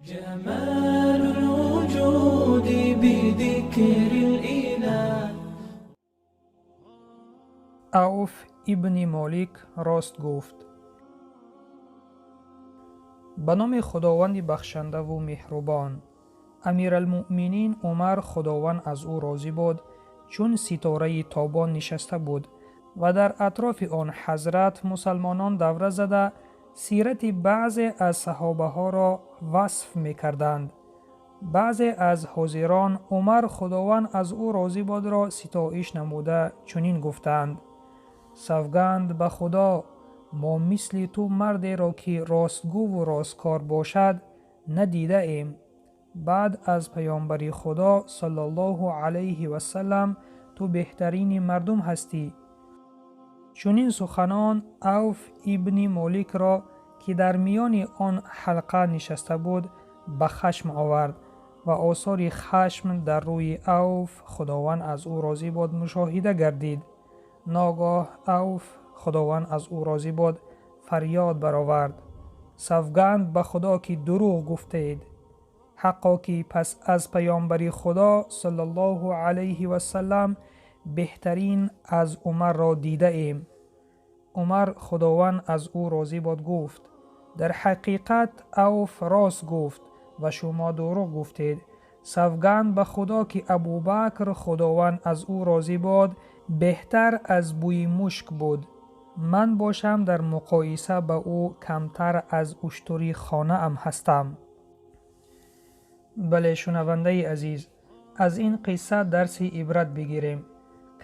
جمال الوجود بذكر الإله. عوف ابن مالک راست گفت. به نام خداوند بخشنده و مهربان. امیرالمؤمنین عمر خداوند از او راضی باد چون ستاره تابان نشسته بود و در اطراف آن حضرت مسلمانان دوره زده سیرت بعضی از صحابه ها را وصف می کردند. بعضی از حاضران عمر خداوند از او راضی باد را ستایش نموده چنین گفتند: سوگند به خدا، ما مثل تو مردی را که راستگو و راستکار باشد ندیده ایم. بعد از پیامبری خدا صلی الله علیه و سلم تو بهترین مردم هستی. چنین سخنان عوف ابن مالک را که در میان آن حلقه نشسته بود به خشم آورد و آثار خشم در روی عوف خداوند از او راضی باد مشاهده گردید. ناگاه عوف خداوند از او راضی باد فریاد برآورد: سوگند به خدا که دروغ گفتید. حقا که پس از پیامبری خدا صلی الله علیه و سلم بهترین از عمر را دیده ایم. عمر خداوند از او راضی باد گفت: در حقیقت عوف راست گفت و شما دروغ گفتید. سوگند به خدا که ابوبکر خداوند از او راضی باد بهتر از بوی مشک بود. من باشم در مقایسه به او کمتر از اشتری خانه ام هستم. بله شنونده عزیز، از این قصه درسی عبرت بگیریم.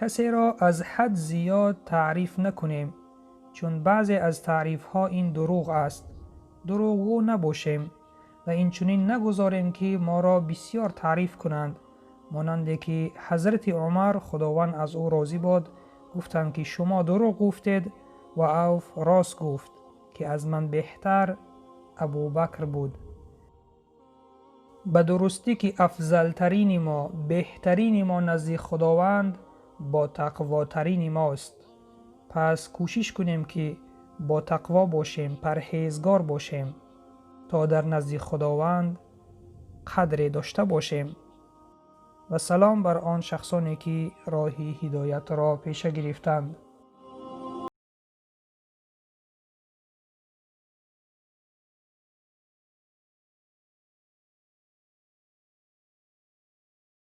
کسی را از حد زیاد تعریف نکنیم، چون بعضی از تعریف ها این دروغ است. دروغگو نباشیم و این چنین نگذاریم که ما را بسیار تعریف کنند، مانند که حضرت عمر خداوند از او راضی باد گفتند که شما دروغ گفتید و عوف راست گفت که از من بهتر ابوبکر بود. به درستی که افضلترین ما، بهترین ما نزد خداوند با تقواترین ماست. پس کوشش کنیم که با تقوا باشیم، پرهیزگار باشیم تا در نزد خداوند قدری داشته باشیم. و سلام بر آن شخصانی که راه هدایت را پیش گرفتند.